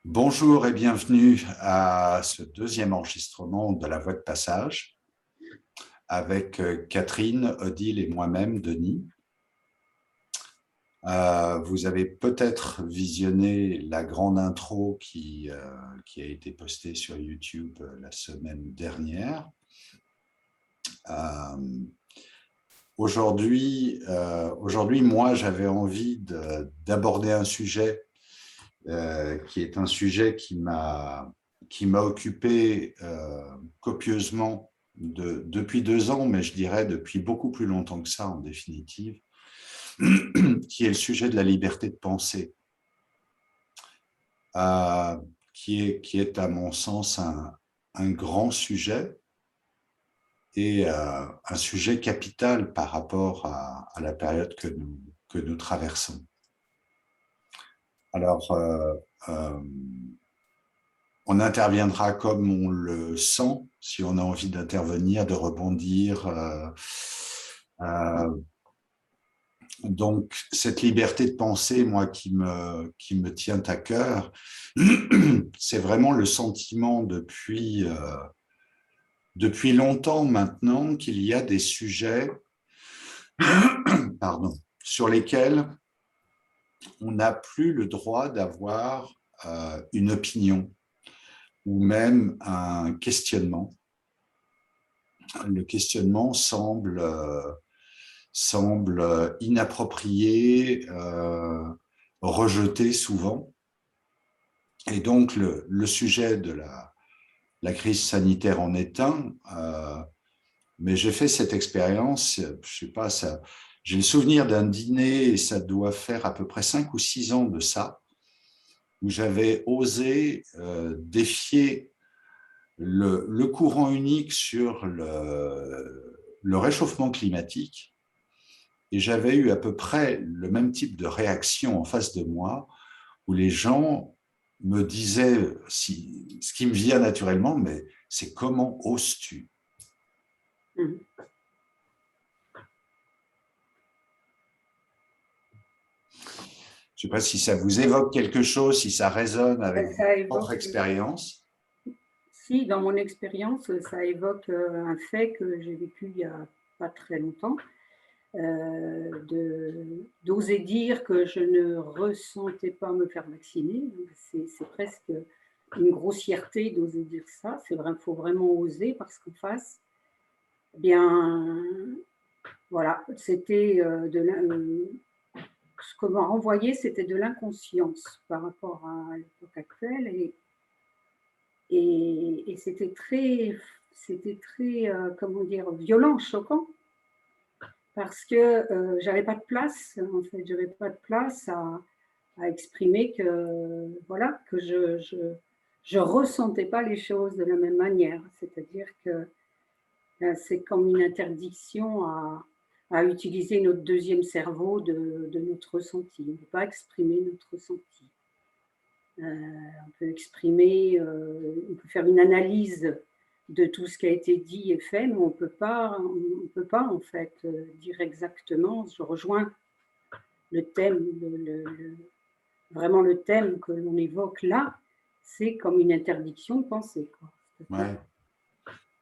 Bonjour et bienvenue à ce deuxième enregistrement de La Voix de Passage avec Catherine, Odile et moi-même, Denis. Vous avez peut-être visionné la grande intro qui a été postée sur YouTube la semaine dernière. Aujourd'hui, moi, j'avais envie d'aborder un sujet qui est un sujet qui m'a occupé copieusement depuis 2 ans, mais je dirais depuis beaucoup plus longtemps que ça en définitive, qui est le sujet de la liberté de penser, qui est à mon sens un grand sujet et un sujet capital par rapport à la période que nous traversons. Alors, on interviendra comme on le sent, si on a envie d'intervenir, de rebondir. Donc, cette liberté de penser, moi, qui me tient à cœur, c'est vraiment le sentiment depuis longtemps maintenant qu'il y a des sujets pardon, sur lesquels on n'a plus le droit d'avoir une opinion ou même un questionnement. Le questionnement semble inapproprié, rejeté souvent. Et donc, le sujet de la crise sanitaire en est un. Mais j'ai fait cette expérience, je sais pas, j'ai le souvenir d'un dîner, et ça doit faire à peu près 5 ou 6 ans de ça, où j'avais osé défier le courant unique sur le réchauffement climatique, et j'avais eu à peu près le même type de réaction en face de moi, où les gens me disaient, ce qui me vient naturellement, mais c'est comment oses-tu? Mmh. Je ne sais pas si ça vous évoque quelque chose, si ça résonne avec Ça votre évoque, expérience. si dans mon expérience, ça évoque, un fait que j'ai vécu il y a pas très longtemps, d'oser dire que je ne ressentais pas me faire vacciner. Donc c'est presque une grossièreté d'oser dire ça. C'est vrai, il faut vraiment oser parce qu'en face, eh bien, voilà, c'était, ce qu'on m'a renvoyé, c'était de l'inconscience par rapport à l'époque actuelle et c'était très, comment dire? Violent, choquant parce que, j'avais pas de place, en fait, j'avais pas de place à exprimer que, voilà, que je ressentais pas les choses de la même manière. C'est-à-dire que, c'est comme une interdiction à utiliser notre deuxième cerveau de notre ressenti. On ne peut pas exprimer notre ressenti. On peut exprimer, on peut faire une analyse de tout ce qui a été dit et fait, mais on peut pas en fait dire exactement. Je rejoins le thème, vraiment le thème que l'on évoque là, c'est comme une interdiction de penser, quoi. Ouais.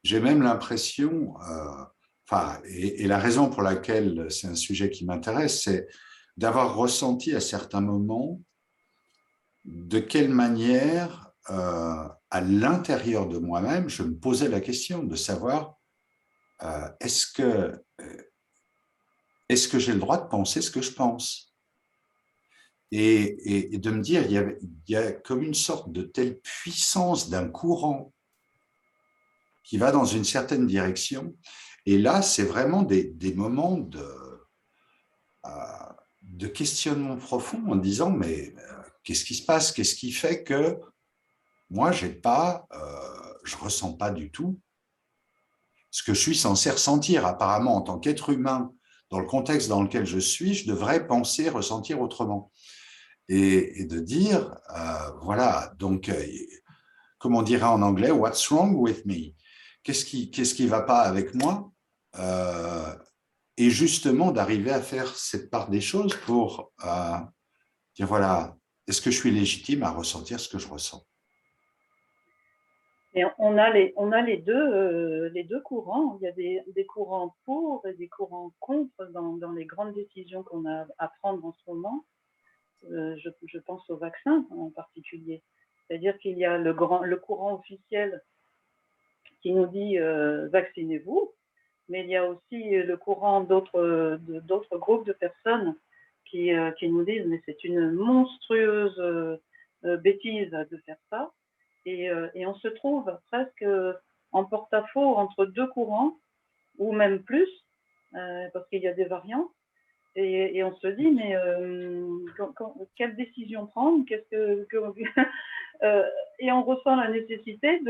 J'ai même l'impression, et la raison pour laquelle c'est un sujet qui m'intéresse, c'est d'avoir ressenti à certains moments de quelle manière, à l'intérieur de moi-même, je me posais la question de savoir euh, est-ce que, est-ce que j'ai le droit de penser ce que je pense? Et de me dire, il y a comme une sorte de telle puissance d'un courant qui va dans une certaine direction. Et là, c'est vraiment des moments euh, de questionnement profond en disant, mais qu'est-ce qui se passe? Qu'est-ce qui fait que moi, je ressens pas du tout ce que je suis censé ressentir? Apparemment, en tant qu'être humain, dans le contexte dans lequel je suis, je devrais penser, ressentir autrement. Et de dire, voilà, donc, comme on dirait en anglais, what's wrong with me? Qu'est-ce qui va pas avec moi? euh, et justement d'arriver à faire cette part des choses pour dire, voilà, est-ce que je suis légitime à ressentir ce que je ressens? Et on a les deux courants. Il y a des courants pour et des courants contre dans les grandes décisions qu'on a à prendre en ce moment. Je pense au vaccin en particulier. C'est-à-dire qu'il y a le courant officiel qui nous dit vaccinez-vous, mais il y a aussi le courant d'autres groupes de personnes qui nous disent mais c'est une monstrueuse bêtise de faire ça. Et on se trouve presque en porte-à-faux entre deux courants, ou même plus, parce qu'il y a des variants. Et on se dit, mais quelle décision prendre, et on ressent la nécessité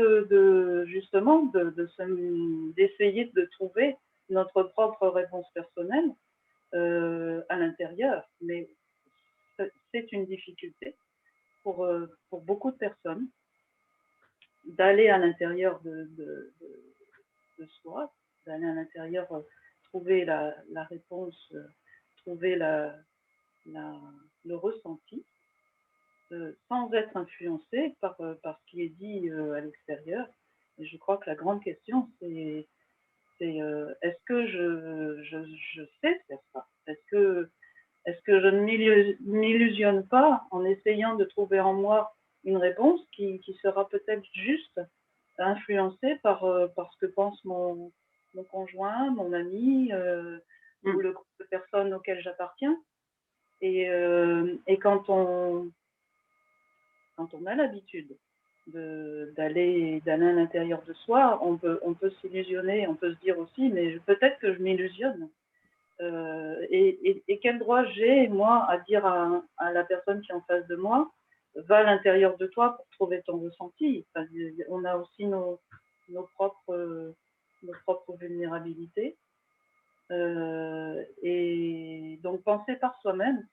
justement d'essayer de trouver notre propre réponse personnelle à l'intérieur. Mais c'est une difficulté pour beaucoup de personnes d'aller à l'intérieur de soi, d'aller à l'intérieur trouver la réponse, trouver le ressenti, sans être influencé par ce qui est dit à l'extérieur. Et je crois que la grande question, c'est est-ce que je sais faire ça? Est-ce que je ne m'illusionne pas en essayant de trouver en moi une réponse qui sera peut-être juste influencée par ce que pense mon conjoint, mon ami, ou le groupe de personnes auquel j'appartiens. Et quand on a l'habitude d'aller à l'intérieur de soi, on peut s'illusionner, on peut se dire aussi, mais peut-être que je m'illusionne. Et quel droit j'ai, moi, à dire à la personne qui est en face de moi, va à l'intérieur de toi pour trouver ton ressenti. Enfin, on a aussi nos propres vulnérabilités. Et donc, penser par soi-même,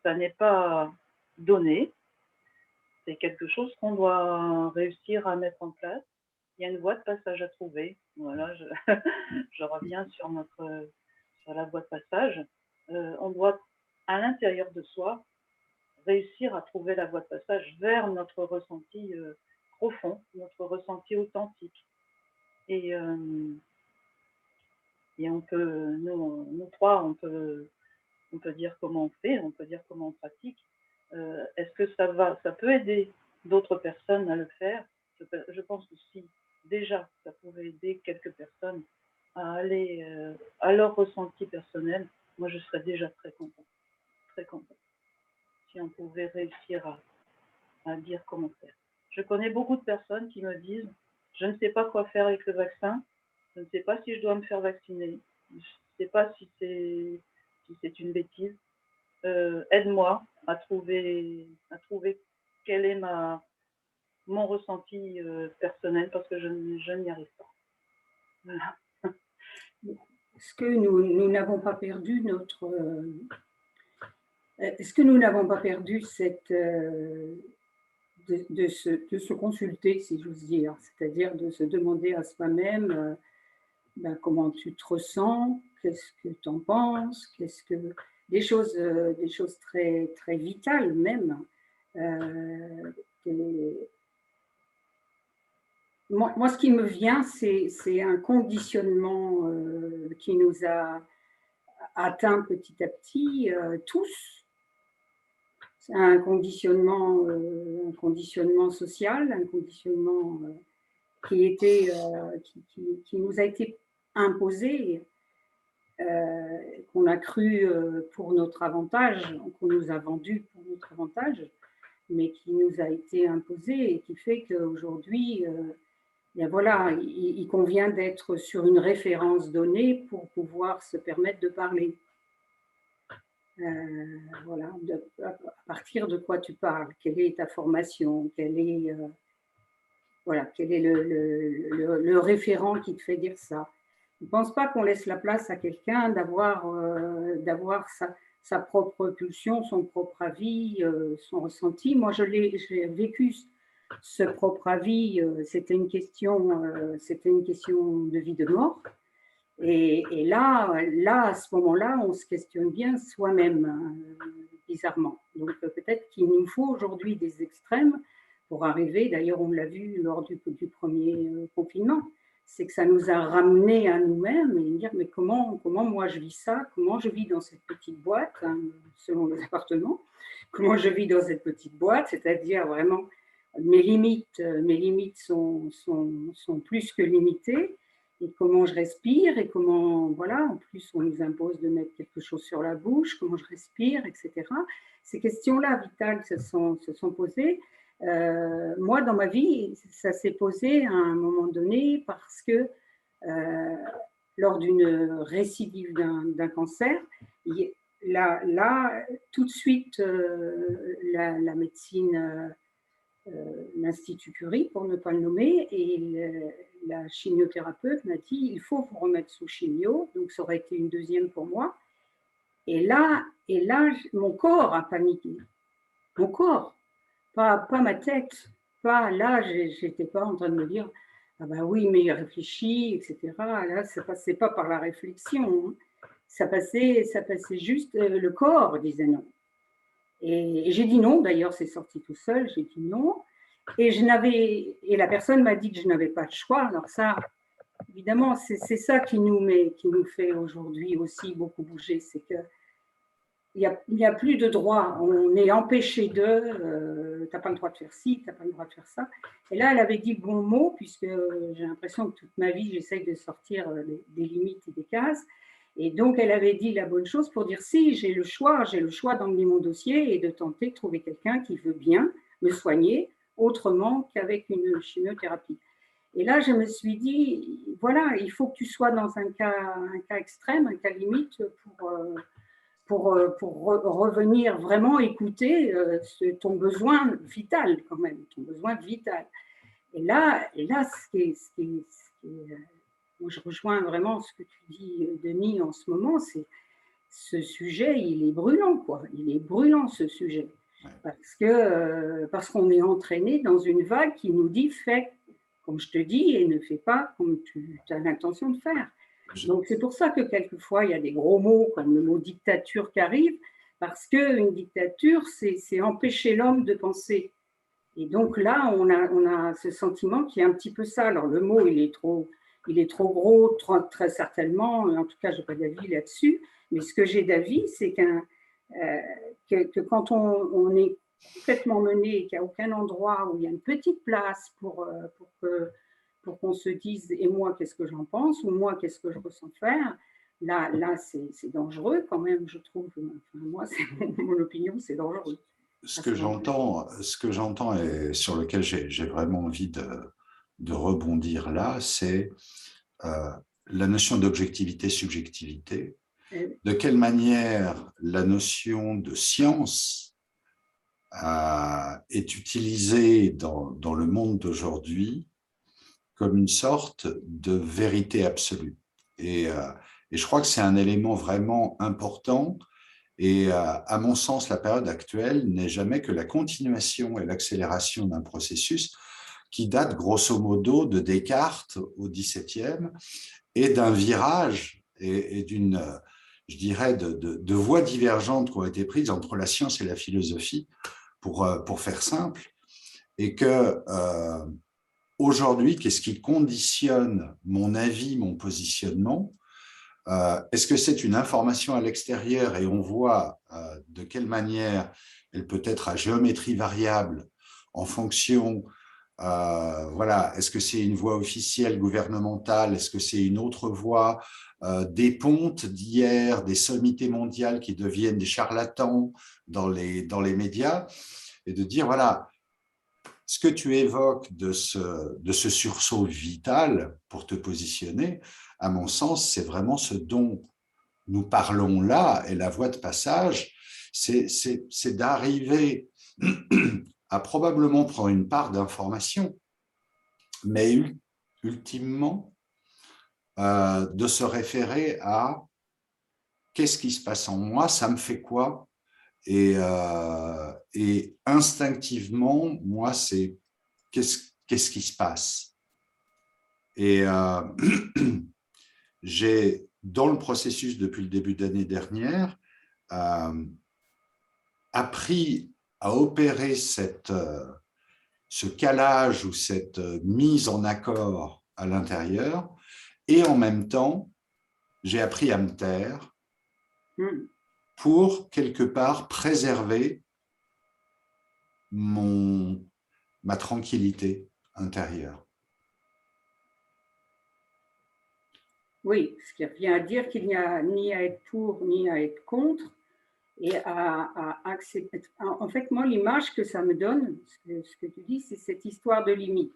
ça n'est pas donné. C'est quelque chose qu'on doit réussir à mettre en place. Il y a une voie de passage à trouver. Voilà, je reviens sur la voie de passage. On doit, à l'intérieur de soi, réussir à trouver la voie de passage vers notre ressenti profond, notre ressenti authentique. Et on peut, nous trois, on peut dire comment on fait, on peut dire comment on pratique. Est-ce que ça peut aider d'autres personnes à le faire? Je pense que si déjà ça pouvait aider quelques personnes à aller à leur ressenti personnel, moi je serais déjà très contente. Très contente. Si on pouvait réussir à dire comment faire. Je connais beaucoup de personnes qui me disent je ne sais pas quoi faire avec le vaccin, je ne sais pas si je dois me faire vacciner, je ne sais pas si c'est une bêtise. Aide-moi à trouver quel est mon ressenti personnel parce que je n'y arrive pas. Voilà. Est-ce que nous n'avons pas perdu notre... Est-ce que nous n'avons pas perdu cette... de se consulter, si j'ose dire, c'est-à-dire de se demander à soi-même ben, comment tu te ressens, qu'est-ce que tu en penses, qu'est-ce que des choses très très vitales même. Moi, ce qui me vient, c'est un conditionnement qui nous a atteint petit à petit tous. C'est un conditionnement social, un conditionnement qui nous a été imposé, qu'on a cru pour notre avantage, qu'on nous a vendu pour notre avantage, mais qui nous a été imposé et qui fait qu'aujourd'hui, voilà, il convient d'être sur une référence donnée pour pouvoir se permettre de parler. Voilà, à partir de quoi tu parles, quelle est ta formation, quel est le référent qui te fait dire ça. Je ne pense pas qu'on laisse la place à quelqu'un d'avoir sa propre pulsion, son propre avis, son ressenti. Moi, j'ai vécu ce propre avis, c'était une question de vie de mort. Et là, à ce moment-là, on se questionne bien soi-même, bizarrement. Donc peut-être qu'il nous faut aujourd'hui des extrêmes pour arriver, d'ailleurs on l'a vu lors du premier confinement, c'est que ça nous a ramenés à nous-mêmes et dire mais comment moi je vis ça, comment je vis dans cette petite boîte, hein, selon les appartements, comment je vis dans cette petite boîte, c'est-à-dire vraiment mes limites sont plus que limitées, et comment je respire, et comment, voilà, en plus on nous impose de mettre quelque chose sur la bouche, comment je respire, etc. Ces questions-là vitales se sont posées. Moi, dans ma vie, ça s'est posé à un moment donné parce que lors d'une récidive d'un cancer, là, tout de suite, la médecine, l'Institut Curie, pour ne pas le nommer, et la chimiothérapeute m'a dit il faut vous remettre sous chimio, donc ça aurait été une deuxième pour moi. Et là mon corps a paniqué. Mon corps, pas ma tête. Pas là, j'étais pas en train de me dire ah ben oui, mais il réfléchit, etc. Là, ça passait pas par la réflexion. Hein. Ça passait juste, le corps disait non. Et j'ai dit non, d'ailleurs, c'est sorti tout seul, j'ai dit non. Et la personne m'a dit que je n'avais pas de choix. Alors ça, évidemment, c'est ça qui nous fait aujourd'hui aussi beaucoup bouger, c'est que il n'y a plus de droit. On est empêché de, t'as pas le droit de faire ci, t'as pas le droit de faire ça. Et là, elle avait dit le bon mot, puisque j'ai l'impression que toute ma vie, j'essaye de sortir des limites et des cases. Et donc, elle avait dit la bonne chose pour dire si, j'ai le choix d'emmener mon dossier et de tenter de trouver quelqu'un qui veut bien me soigner autrement qu'avec une chimiothérapie. Et là, je me suis dit, voilà, il faut que tu sois dans un cas extrême, un cas limite pour revenir vraiment écouter ton besoin vital quand même, ton besoin vital. Et là moi je rejoins vraiment ce que tu dis, Denis, en ce moment, c'est ce sujet, il est brûlant, quoi. Il est brûlant, ce sujet. Parce qu'on est entraîné dans une vague qui nous dit fais comme je te dis et ne fais pas comme tu as l'intention de faire. Donc c'est pour ça que quelquefois il y a des gros mots comme le mot dictature qui arrive, parce qu'une dictature, c'est empêcher l'homme de penser. Et donc là, on a ce sentiment qui est un petit peu ça. Alors le mot, il est trop gros, très certainement. En tout cas, je n'ai pas d'avis là-dessus. Mais ce que j'ai d'avis, c'est que quand on est complètement mené et qu'il n'y a aucun endroit où il y a une petite place pour qu'on se dise et moi, qu'est-ce que j'en pense, ou moi, qu'est-ce que je ressens faire, là c'est dangereux quand même, je trouve. Enfin, moi, c'est mon opinion, c'est dangereux. Ce que j'entends et sur lequel j'ai vraiment envie de rebondir là, c'est la notion d'objectivité-subjectivité. De quelle manière la notion de science est utilisée dans le monde d'aujourd'hui comme une sorte de vérité absolue. Et je crois que c'est un élément vraiment important. Et à mon sens, la période actuelle n'est jamais que la continuation et l'accélération d'un processus qui date grosso modo de Descartes au XVIIe et d'un virage et d'une, je dirais, de voies divergentes qui ont été prises entre la science et la philosophie, pour faire simple, et que aujourd'hui, qu'est-ce qui conditionne mon avis, mon positionnement? Est-ce que c'est une information à l'extérieur et on voit de quelle manière elle peut être à géométrie variable en fonction, voilà, est-ce que c'est une voie officielle gouvernementale, est-ce que c'est une autre voie, des pontes d'hier, des sommités mondiales qui deviennent des charlatans dans les médias, et de dire, voilà, ce que tu évoques de ce sursaut vital pour te positionner, à mon sens, c'est vraiment ce dont nous parlons là, et la voie de passage, c'est d'arriver à probablement prendre une part d'information, mais ultimement, de se référer à qu'est-ce qui se passe en moi, ça me fait quoi, et instinctivement, moi, c'est qu'est-ce qui se passe. Et j'ai, dans le processus depuis le début d'année dernière, appris à opérer ce calage ou cette mise en accord à l'intérieur, et en même temps, j'ai appris à me taire pour, quelque part, préserver ma tranquillité intérieure. Oui, ce qui revient à dire qu'il n'y a ni à être pour ni à être contre, et à accepter. En fait, moi, l'image que ça me donne, ce que tu dis, c'est cette histoire de limite.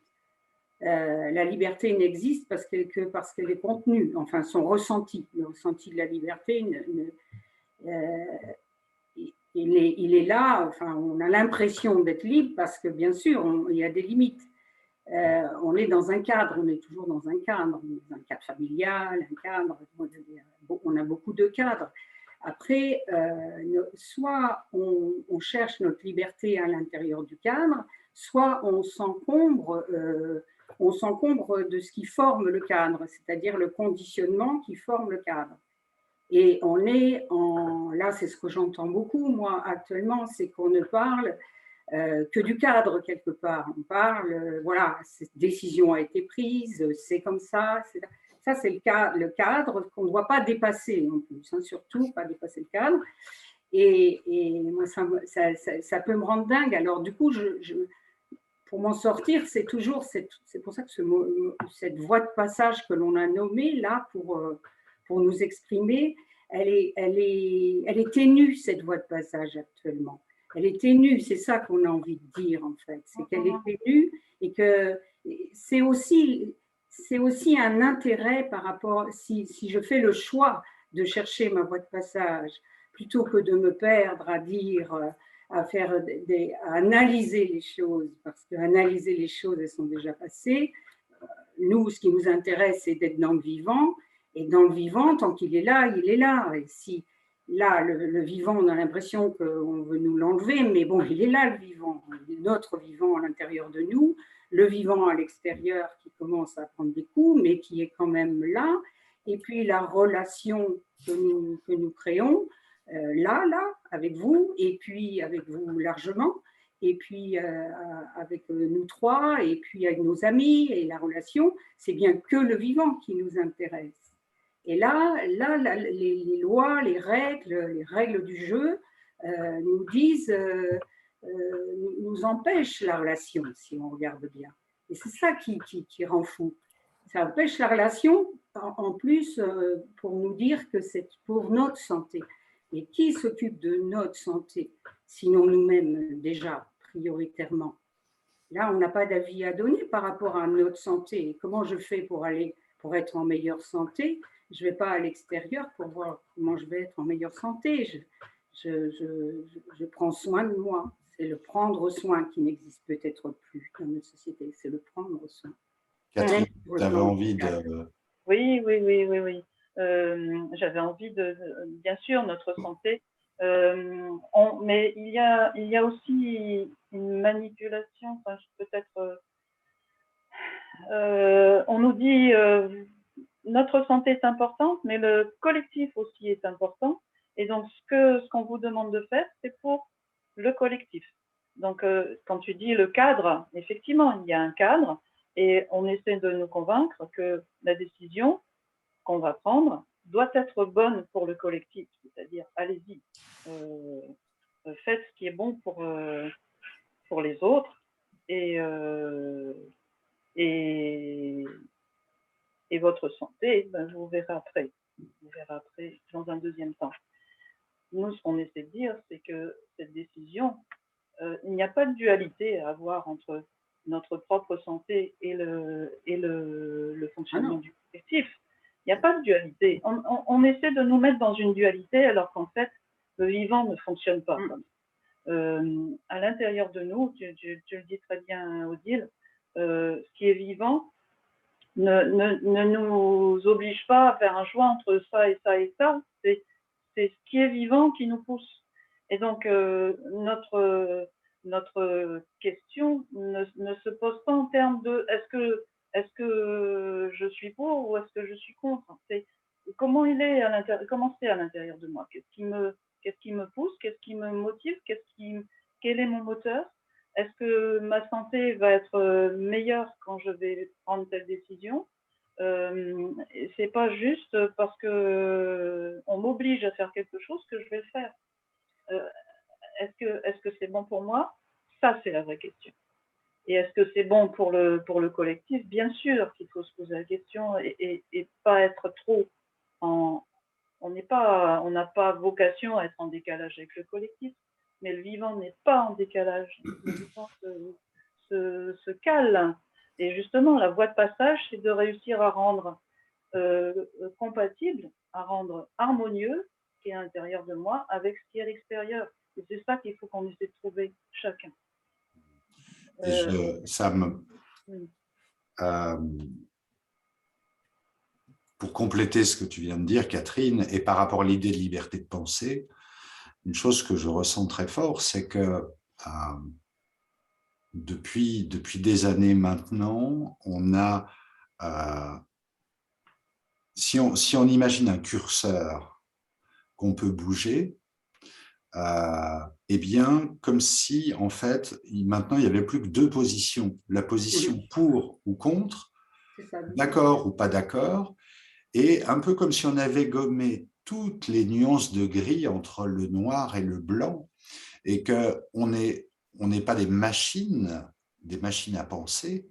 La liberté n'existe que parce qu'elle est contenue, enfin son ressenti, le ressenti de la liberté, il est là, enfin on a l'impression d'être libre parce que bien sûr, il y a des limites. On est dans un cadre, on est toujours dans un cadre familial, un cadre, on a beaucoup de cadres. Après, soit on cherche notre liberté à l'intérieur du cadre, soit on s'encombre de ce qui forme le cadre, c'est-à-dire le conditionnement qui forme le cadre. Et là, c'est ce que j'entends beaucoup, moi, actuellement, c'est qu'on ne parle que du cadre quelque part. On parle, voilà, cette décision a été prise, c'est comme ça. Ça, c'est le cadre qu'on ne doit pas dépasser en plus, hein, surtout pas dépasser le cadre. Et moi, ça peut me rendre dingue. Alors, du coup, pour m'en sortir, c'est toujours, c'est pour ça que cette voie de passage que l'on a nommée là pour nous exprimer, elle est ténue, cette voie de passage actuellement. Elle est ténue, c'est ça qu'on a envie de dire en fait, c'est qu'elle est ténue et que c'est aussi un intérêt par rapport, si je fais le choix de chercher ma voie de passage, plutôt que de me perdre à dire, à analyser les choses, parce qu'analyser les choses, elles sont déjà passées. Nous, ce qui nous intéresse, c'est d'être dans le vivant, et dans le vivant, tant qu'il est là, il est là. Et si là, le vivant, on a l'impression qu'on veut nous l'enlever, mais bon, il est là, le vivant, notre vivant à l'intérieur de nous, le vivant à l'extérieur qui commence à prendre des coups, mais qui est quand même là, et puis la relation que nous créons, là, avec vous, et puis avec vous largement, et puis avec nous trois, et puis avec nos amis, et la relation, c'est bien que le vivant qui nous intéresse. Et là les lois, les règles du jeu nous disent, nous empêchent la relation, si on regarde bien. Et c'est ça qui rend fou. Ça empêche la relation, en plus, pour nous dire que c'est pour notre santé. Mais qui s'occupe de notre santé, sinon nous-mêmes déjà, prioritairement? Là, on n'a pas d'avis à donner par rapport à notre santé. Comment je fais pour être en meilleure santé? Je ne vais pas à l'extérieur pour voir comment je vais être en meilleure santé. Je prends soin de moi. C'est le prendre soin qui n'existe peut-être plus dans notre société. C'est le prendre soin. Catherine, tu avais envie de... Oui. J'avais envie bien sûr, notre santé. Mais il y a aussi une manipulation, enfin, peut-être. On nous dit notre santé est importante, mais le collectif aussi est important. Et donc, ce qu'on vous demande de faire, c'est pour le collectif. Donc, quand tu dis le cadre, effectivement, il y a un cadre et on essaie de nous convaincre que la décision qu'on va prendre doit être bonne pour le collectif. C'est-à-dire, allez-y, faites ce qui est bon pour les autres et votre santé, ben, vous verrez après. Vous verrez après dans un deuxième temps. Nous, ce qu'on essaie de dire, c'est que cette décision, il n'y a pas de dualité à avoir entre notre propre santé et le fonctionnement du collectif. Il n'y a pas de dualité. On essaie de nous mettre dans une dualité alors qu'en fait, le vivant ne fonctionne pas comme ça. À l'intérieur de nous, tu le dis très bien, Odile, ce qui est vivant ne nous oblige pas à faire un choix entre ça et ça et ça. C'est ce qui est vivant qui nous pousse. Et donc, notre question ne se pose pas en termes de est-ce que je suis pour ou est-ce que je suis contre. C'est comment il est à l'intérieur, comment c'est à l'intérieur de moi, qu'est-ce qui me pousse, qu'est-ce qui me motive, quel est mon moteur, est-ce que ma santé va être meilleure quand je vais prendre telle décision. C'est pas juste parce que on m'oblige à faire quelque chose que je vais le faire. Euh, est-ce que c'est bon pour moi? Ça, c'est la vraie question. Et est-ce que c'est bon pour le collectif? Bien sûr qu'il faut se poser la question et pas être trop en. On n'a pas vocation à être en décalage avec le collectif, mais le vivant n'est pas en décalage. Le vivant se cale. Et justement, la voie de passage, c'est de réussir à rendre compatible, à rendre harmonieux ce qui est à l'intérieur de moi avec ce qui est à l'extérieur. Et c'est ça qu'il faut qu'on essaie de trouver chacun. Et ça me, pour compléter ce que tu viens de dire, Catherine, et par rapport à l'idée de liberté de pensée, une chose que je ressens très fort, c'est que depuis des années maintenant, on a, si on imagine un curseur qu'on peut bouger, eh bien, comme si, en fait, maintenant, il n'y avait plus que deux positions. La position pour ou contre, d'accord ou pas d'accord, et un peu comme si on avait gommé toutes les nuances de gris entre le noir et le blanc, et qu'on n'est pas des machines à penser,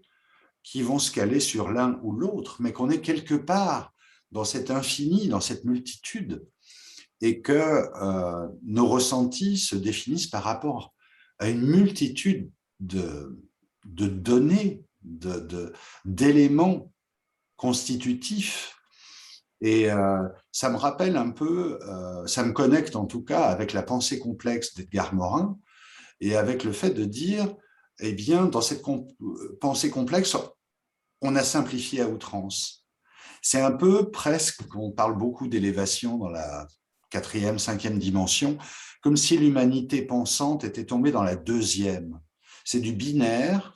qui vont se caler sur l'un ou l'autre, mais qu'on est quelque part dans cet infini, dans cette multitude, et que nos ressentis se définissent par rapport à une multitude de données, d'éléments constitutifs. Et ça me rappelle un peu, ça me connecte en tout cas avec la pensée complexe d'Edgar Morin et avec le fait de dire, eh bien, dans cette pensée complexe, on a simplifié à outrance. C'est un peu presque, on parle beaucoup d'élévation dans la quatrième, cinquième dimension, comme si l'humanité pensante était tombée dans la deuxième. C'est du binaire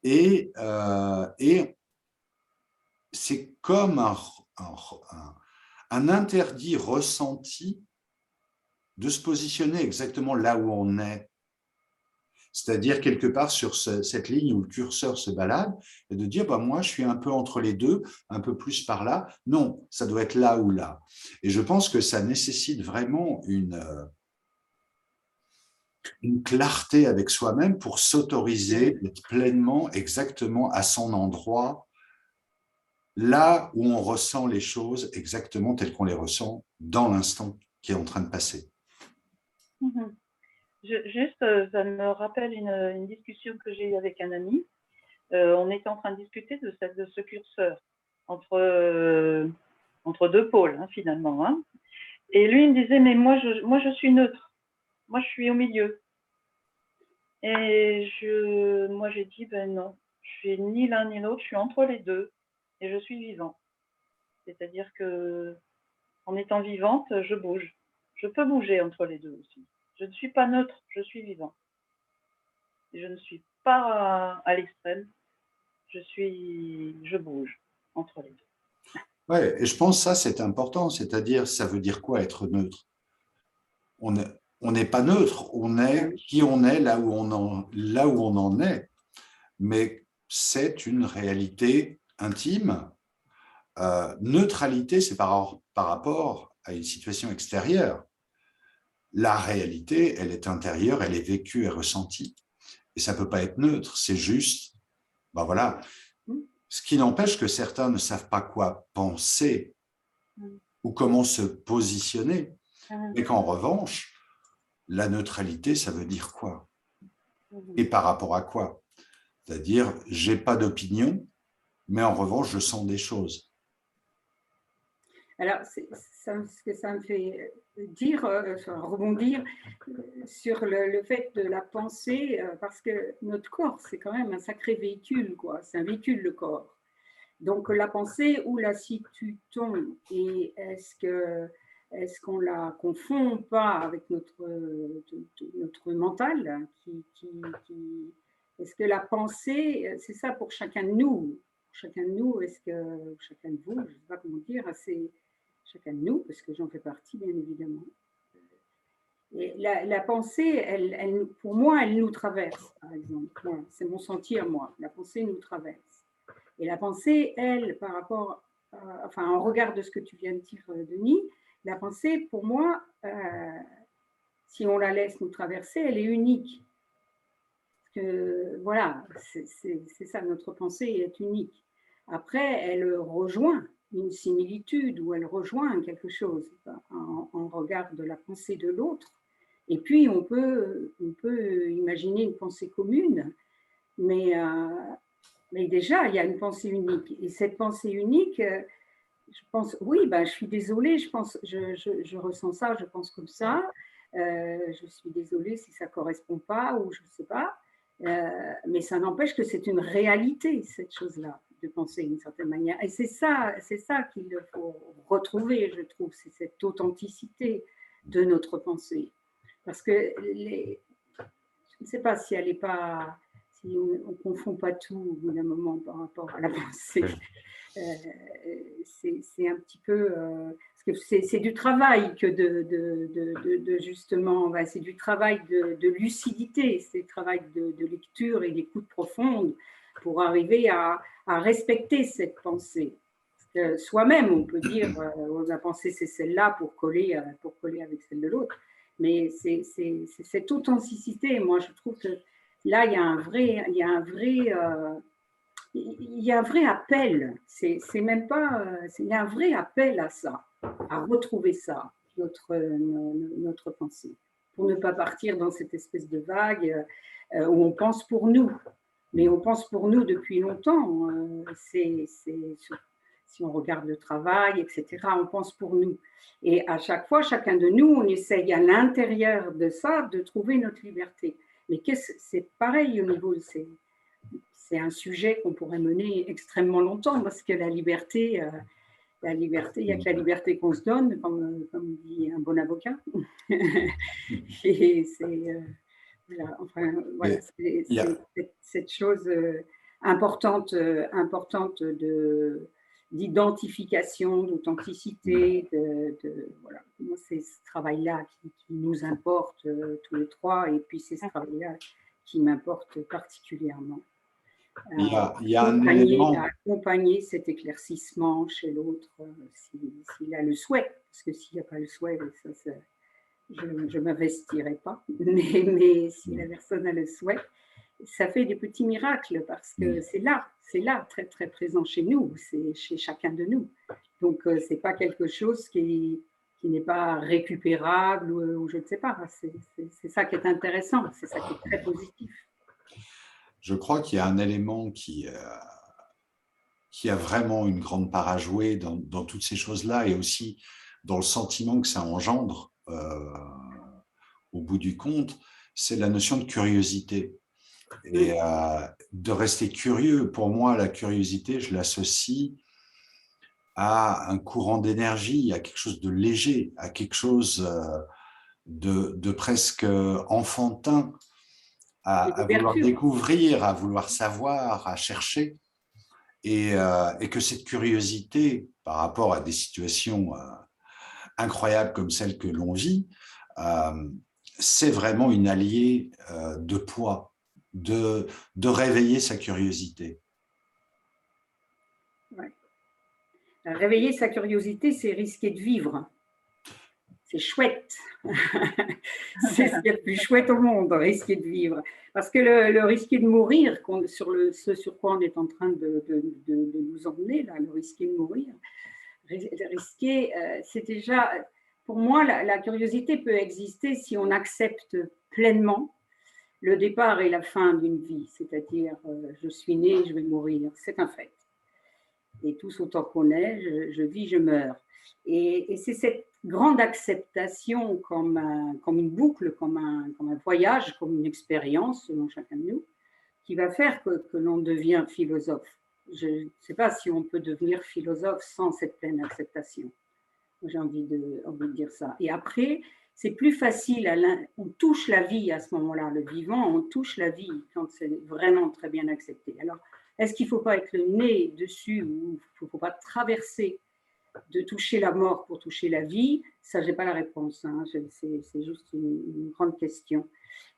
et c'est comme un interdit ressenti de se positionner exactement là où on est. C'est-à-dire quelque part sur cette ligne où le curseur se balade, et de dire, bah, moi, je suis un peu entre les deux, un peu plus par là. Non, ça doit être là ou là. Et je pense que ça nécessite vraiment une clarté avec soi-même pour s'autoriser d'être pleinement, exactement à son endroit, là où on ressent les choses exactement telles qu'on les ressent dans l'instant qui est en train de passer. Juste, ça me rappelle une discussion que j'ai eue avec un ami. On était en train de discuter de ce curseur entre deux pôles, hein, finalement. Hein. Et lui, il me disait, mais moi, je suis neutre. Moi, je suis au milieu. Et moi, j'ai dit, ben non, je suis ni l'un ni l'autre, je suis entre les deux. Et je suis vivant. C'est-à-dire que en étant vivante, je bouge. Je peux bouger entre les deux aussi. Je ne suis pas neutre, je suis vivant. Et je ne suis pas à l'extrême, je bouge entre les deux. Ouais, et je pense que ça, c'est important, c'est-à-dire, ça veut dire quoi être neutre? On n'est pas neutre, on est qui on est là où on en est, mais c'est une réalité intime. Neutralité, c'est par rapport à une situation extérieure. La réalité, elle est intérieure, elle est vécue et ressentie. Et ça ne peut pas être neutre, c'est juste, ben voilà. Ce qui n'empêche que certains ne savent pas quoi penser ou comment se positionner. Mais qu'en revanche, la neutralité, ça veut dire quoi? Et par rapport à quoi? C'est-à-dire, j'ai pas d'opinion, mais en revanche, je sens des choses. Alors, ce que ça me fait dire, rebondir sur le fait de la pensée, parce que notre corps, c'est quand même un sacré véhicule, quoi. C'est un véhicule, le corps. Donc, la pensée, où la situe-t-on? Et est-ce qu'on la confond pas avec notre mental est-ce que la pensée, c'est ça pour chacun de nous? Chacun de nous, chacun de vous, je ne sais pas comment dire, chacun de nous, parce que j'en fais partie, bien évidemment. Et la pensée, pour moi, elle nous traverse, par exemple. Voilà, c'est mon sentir, moi. La pensée nous traverse. Et la pensée, elle, par rapport, enfin, en regard de ce que tu viens de dire, Denis, la pensée, pour moi, si on la laisse nous traverser, elle est unique. Parce que, voilà, c'est ça, notre pensée est unique. Après, elle rejoint une similitude ou elle rejoint quelque chose en regard de la pensée de l'autre. Et puis, on peut imaginer une pensée commune, mais déjà, il y a une pensée unique. Et cette pensée unique, je pense, oui, ben, je suis désolée, je ressens ça, je pense comme ça. Je suis désolée si ça ne correspond pas ou je ne sais pas. Mais ça n'empêche que c'est une réalité, cette chose-là, de penser d'une certaine manière. Et c'est ça qu'il faut retrouver, je trouve, c'est cette authenticité de notre pensée. Parce que je ne sais pas si elle n'est pas, si on ne confond pas tout au bout d'un moment par rapport à la pensée. C'est un petit peu, parce que c'est du travail que de justement, c'est du travail de lucidité, c'est du travail de lecture et d'écoute profonde pour arriver à respecter cette pensée. Soi-même, on peut dire, la pensée c'est celle-là pour coller avec celle de l'autre, mais c'est cette authenticité. Moi, je trouve que là, il y a un vrai appel. C'est même pas, il y a un vrai appel à ça, à retrouver ça, notre pensée, pour ne pas partir dans cette espèce de vague où on pense pour nous. Mais on pense pour nous depuis longtemps. Si on regarde le travail, etc., on pense pour nous. Et à chaque fois, chacun de nous, on essaye à l'intérieur de ça de trouver notre liberté. Mais c'est pareil au niveau, c'est un sujet qu'on pourrait mener extrêmement longtemps parce que la liberté, il n'y a que la liberté qu'on se donne, comme dit un bon avocat. Et c'est cette chose importante d'identification, d'authenticité. Voilà. Moi, c'est ce travail-là qui nous importe tous les trois, et puis c'est ce travail-là qui m'importe particulièrement. Il y a un élément. Accompagner cet éclaircissement chez l'autre s'il a le souhait, parce que s'il n'y a pas le souhait, je ne m'investirai pas, mais si la personne a le souhait, ça fait des petits miracles parce que c'est là très très présent chez nous, c'est chez chacun de nous. Donc ce n'est pas quelque chose qui n'est pas récupérable ou je ne sais pas, c'est ça qui est intéressant, c'est ça qui est très positif. Je crois qu'il y a un élément qui a vraiment une grande part à jouer dans toutes ces choses-là et aussi dans le sentiment que ça engendre au bout du compte, c'est la notion de curiosité. Et de rester curieux, pour moi, la curiosité, je l'associe à un courant d'énergie, à quelque chose de léger, à quelque chose de presque enfantin, à vouloir découvrir, à vouloir savoir, à chercher. Et que cette curiosité par rapport à des situations incroyables comme celles que l'on vit, c'est vraiment une alliée de poids, de réveiller sa curiosité. Ouais. Réveiller sa curiosité, c'est risquer de vivre. C'est chouette. C'est ce qu'il y a de plus chouette au monde, risquer de vivre. Parce que le risquer de mourir, ce sur quoi on est en train de nous emmener, là, le risquer de mourir, c'est déjà, pour moi, la curiosité peut exister si on accepte pleinement le départ et la fin d'une vie, c'est-à-dire je suis né, je vais mourir, c'est un fait. Et tous autant qu'on est, je vis, je meurs. Et c'est cette grande acceptation comme une boucle, comme un voyage, comme une expérience selon chacun de nous, qui va faire que l'on devient philosophe. Je ne sais pas si on peut devenir philosophe sans cette pleine acceptation. J'ai envie de dire ça. Et après, c'est plus facile, on touche la vie à ce moment-là, le vivant, on touche la vie quand c'est vraiment très bien accepté. Alors, est-ce qu'il ne faut pas être le nez dessus ou il ne faut pas traverser de toucher la mort pour toucher la vie, ça, je n'ai pas la réponse. Hein. C'est juste une grande question.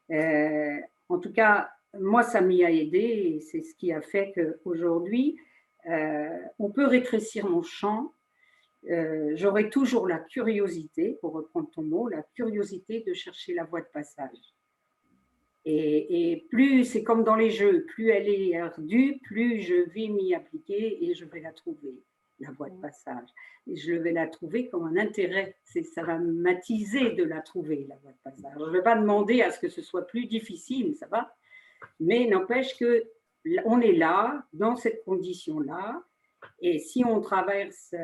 En tout cas, moi, ça m'y a aidé et c'est ce qui a fait qu'aujourd'hui, on peut rétrécir mon champ. J'aurai toujours la curiosité, pour reprendre ton mot, la curiosité de chercher la voie de passage. Et plus, c'est comme dans les jeux, plus elle est ardue, plus je vais m'y appliquer et je vais la trouver, la voie de passage. Et je vais la trouver comme un intérêt. Ça va m'attiser de la trouver, la voie de passage. Je ne vais pas demander à ce que ce soit plus difficile, ça va, mais n'empêche qu'on est là, dans cette condition-là, et si on traverse,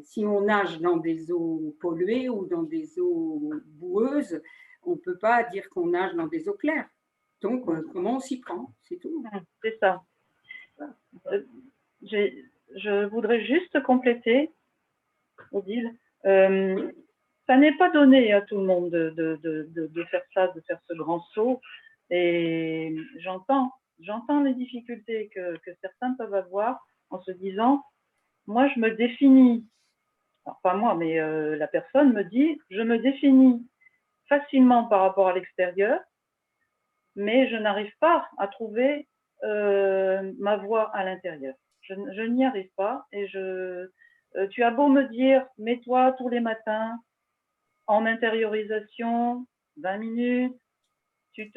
si on nage dans des eaux polluées ou dans des eaux boueuses, on ne peut pas dire qu'on nage dans des eaux claires. Donc, comment on s'y prend, c'est tout. C'est ça. Je voudrais juste compléter, Odile. Ça n'est pas donné à tout le monde de faire ça, de faire ce grand saut. Et j'entends les difficultés que certains peuvent avoir en se disant, moi, je me définis, alors pas moi, mais la personne me dit, je me définis facilement par rapport à l'extérieur, mais je n'arrive pas à trouver ma voie à l'intérieur. Je n'y arrive pas et tu as beau me dire, mets-toi tous les matins en intériorisation, 20 minutes, tu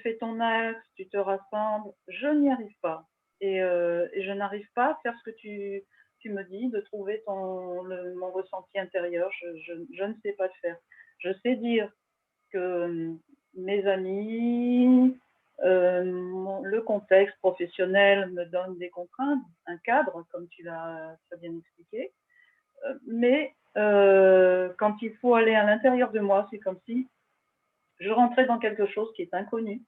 fais ton axe, tu te rassembles, je n'y arrive pas. Et je n'arrive pas à faire ce que tu me dis, de trouver mon ressenti intérieur, je ne sais pas le faire. Je sais dire que mes amis, le contexte professionnel me donne des contraintes, un cadre, comme tu l'as bien expliqué. Mais quand il faut aller à l'intérieur de moi, c'est comme si je rentrais dans quelque chose qui est inconnu,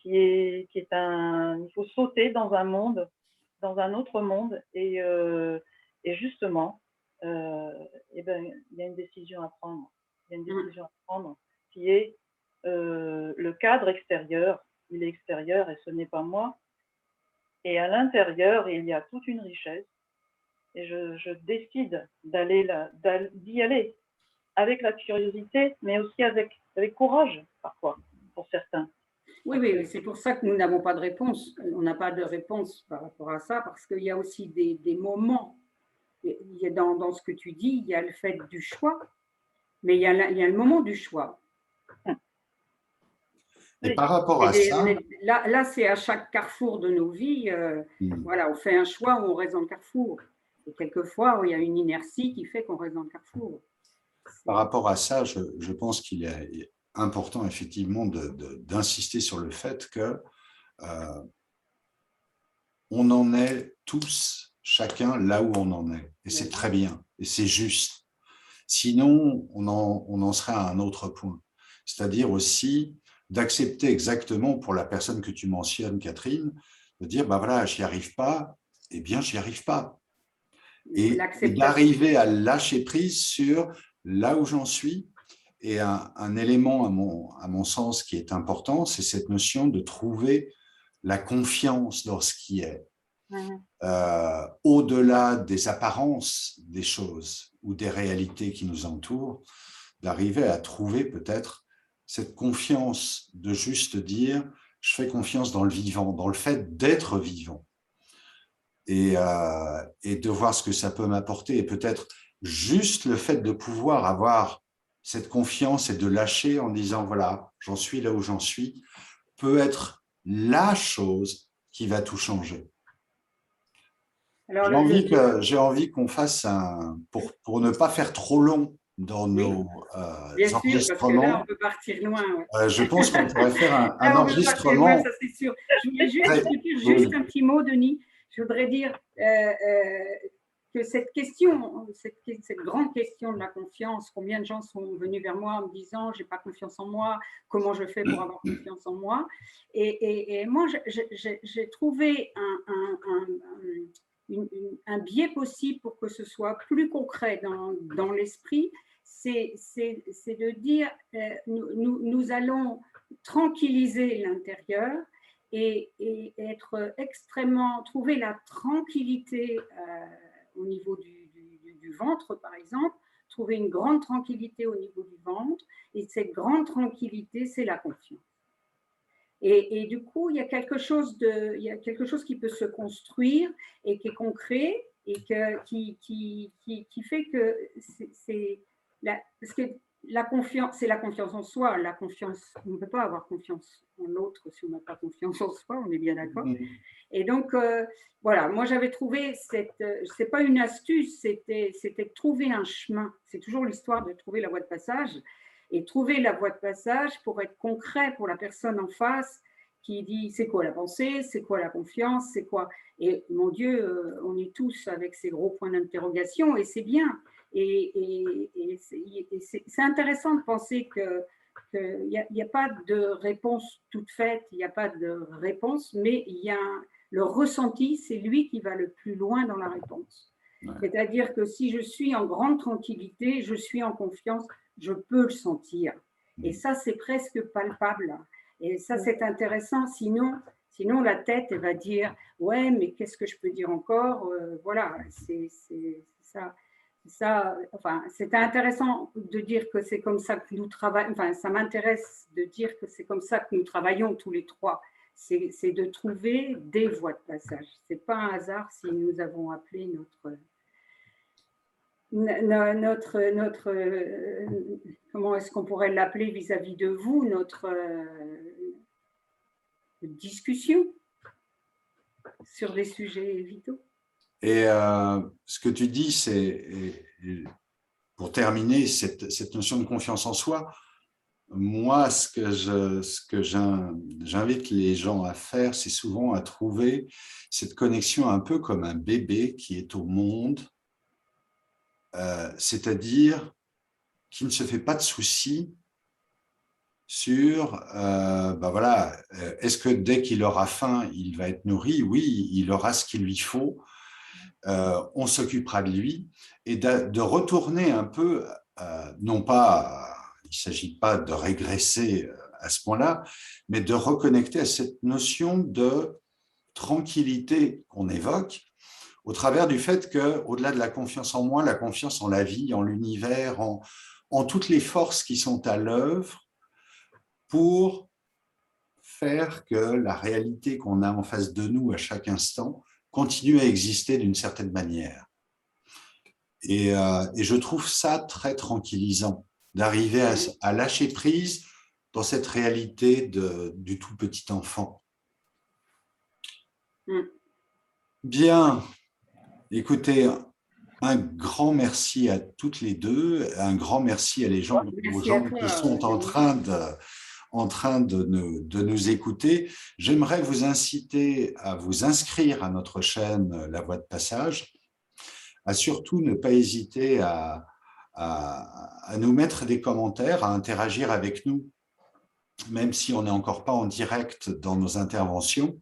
il faut sauter dans un monde, dans un autre monde, et justement, il y a une décision à prendre. Il y a une décision à prendre qui est le cadre extérieur. Il est extérieur et ce n'est pas moi. Et à l'intérieur, il y a toute une richesse. Et je décide d'y aller avec la curiosité, mais aussi avec courage, parfois, pour certains. Oui, c'est pour ça que nous n'avons pas de réponse. On n'a pas de réponse par rapport à ça, parce qu'il y a aussi des moments. Il y a dans ce que tu dis, il y a le fait du choix, mais il y a le moment du choix. Et par rapport à ça… Là, c'est à chaque carrefour de nos vies. Voilà, on fait un choix où on reste dans le carrefour. Et quelquefois, il y a une inertie qui fait qu'on reste dans le carrefour. Par rapport à ça, je pense qu'il est important effectivement d'insister sur le fait que on en est tous, chacun là où on en est. Et c'est très bien, et c'est juste. Sinon, on en serait à un autre point. C'est-à-dire aussi d'accepter exactement pour la personne que tu mentionnes, Catherine, de dire, ben voilà, j'y arrive pas, eh bien, j'y arrive pas. Et d'arriver à lâcher prise sur là où j'en suis. Et un élément, à mon sens, qui est important, c'est cette notion de trouver la confiance dans ce qui est. Au-delà des apparences des choses ou des réalités qui nous entourent, d'arriver à trouver peut-être cette confiance de juste dire « je fais confiance dans le vivant », dans le fait d'être vivant. Et de voir ce que ça peut m'apporter. Et peut-être juste le fait de pouvoir avoir cette confiance et de lâcher en disant, voilà, j'en suis là où j'en suis, peut être la chose qui va tout changer. J'ai envie qu'on fasse pour ne pas faire trop long dans nos bien enregistrements. sûr, parce que là, on peut partir loin. Ouais. Je pense qu'on pourrait faire un enregistrement. Loin, ça, c'est sûr. Je voulais juste un petit mot, Denis. Je voudrais dire que cette question, cette grande question de la confiance, combien de gens sont venus vers moi en me disant « j'ai pas confiance en moi, comment je fais pour avoir confiance en moi ?» Et moi, j'ai trouvé un biais possible pour que ce soit plus concret dans l'esprit, c'est de dire nous allons tranquilliser l'intérieur et trouver la tranquillité au niveau du du ventre, par exemple, trouver une grande tranquillité au niveau du ventre. Et cette grande tranquillité, c'est la confiance. Et du coup, il y a quelque chose qui peut se construire et qui est concret et qui fait que parce que la confiance, c'est la confiance en soi. La confiance, on ne peut pas avoir confiance en l'autre si on n'a pas confiance en soi, on est bien d'accord. Et donc, voilà, moi j'avais trouvé c'est pas une astuce, c'était de trouver un chemin. C'est toujours l'histoire de trouver la voie de passage. Et trouver la voie de passage pour être concret pour la personne en face qui dit c'est quoi la pensée, c'est quoi la confiance, c'est quoi. Et mon Dieu, on est tous avec ces gros points d'interrogation et c'est bien. Et c'est intéressant de penser qu'il n'y a pas de réponse toute faite, il n'y a pas de réponse, mais il y a le ressenti, c'est lui qui va le plus loin dans la réponse. Ouais. C'est-à-dire que si je suis en grande tranquillité, je suis en confiance, je peux le sentir. Et ça, c'est presque palpable. Et ça, c'est intéressant. Sinon, la tête, elle va dire « Ouais, mais qu'est-ce que je peux dire encore ?» Voilà, c'est ça. Enfin, c'était intéressant de dire que c'est comme ça que nous travaillons. Enfin, ça m'intéresse de dire que c'est comme ça que nous travaillons tous les trois. C'est de trouver des voies de passage. Ce n'est pas un hasard si nous avons appelé comment est-ce qu'on pourrait l'appeler vis-à-vis de vous, notre discussion sur des sujets vitaux. Et ce que tu dis, c'est, pour terminer, cette notion de confiance en soi, moi, ce que j'invite les gens à faire, c'est souvent à trouver cette connexion un peu comme un bébé qui est au monde, c'est-à-dire qui ne se fait pas de soucis sur, voilà, est-ce que dès qu'il aura faim, il va être nourri? Oui, il aura ce qu'il lui faut. On s'occupera de lui. Et de retourner un peu, non pas, il ne s'agit pas de régresser à ce point-là, mais de reconnecter à cette notion de tranquillité qu'on évoque, au travers du fait qu'au-delà de la confiance en moi, la confiance en la vie, en l'univers, en toutes les forces qui sont à l'œuvre pour faire que la réalité qu'on a en face de nous à chaque instant continue à exister d'une certaine manière. Et je trouve ça très tranquillisant d'arriver à lâcher prise dans cette réalité du tout petit enfant. Bien, écoutez, un grand merci à toutes les deux, un grand merci aux gens qui sont en train de nous écouter. J'aimerais vous inciter à vous inscrire à notre chaîne La Voie de Passage, à surtout ne pas hésiter à nous mettre des commentaires, à interagir avec nous, même si on n'est encore pas en direct dans nos interventions.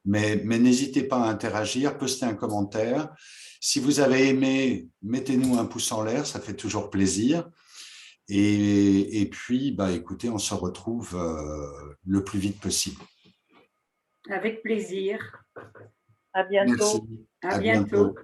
Mais n'hésitez pas à interagir, postez un commentaire. Si vous avez aimé, mettez-nous un pouce en l'air, ça fait toujours plaisir. Et puis, écoutez, on se retrouve le plus vite possible. Avec plaisir. À bientôt. Merci. À bientôt.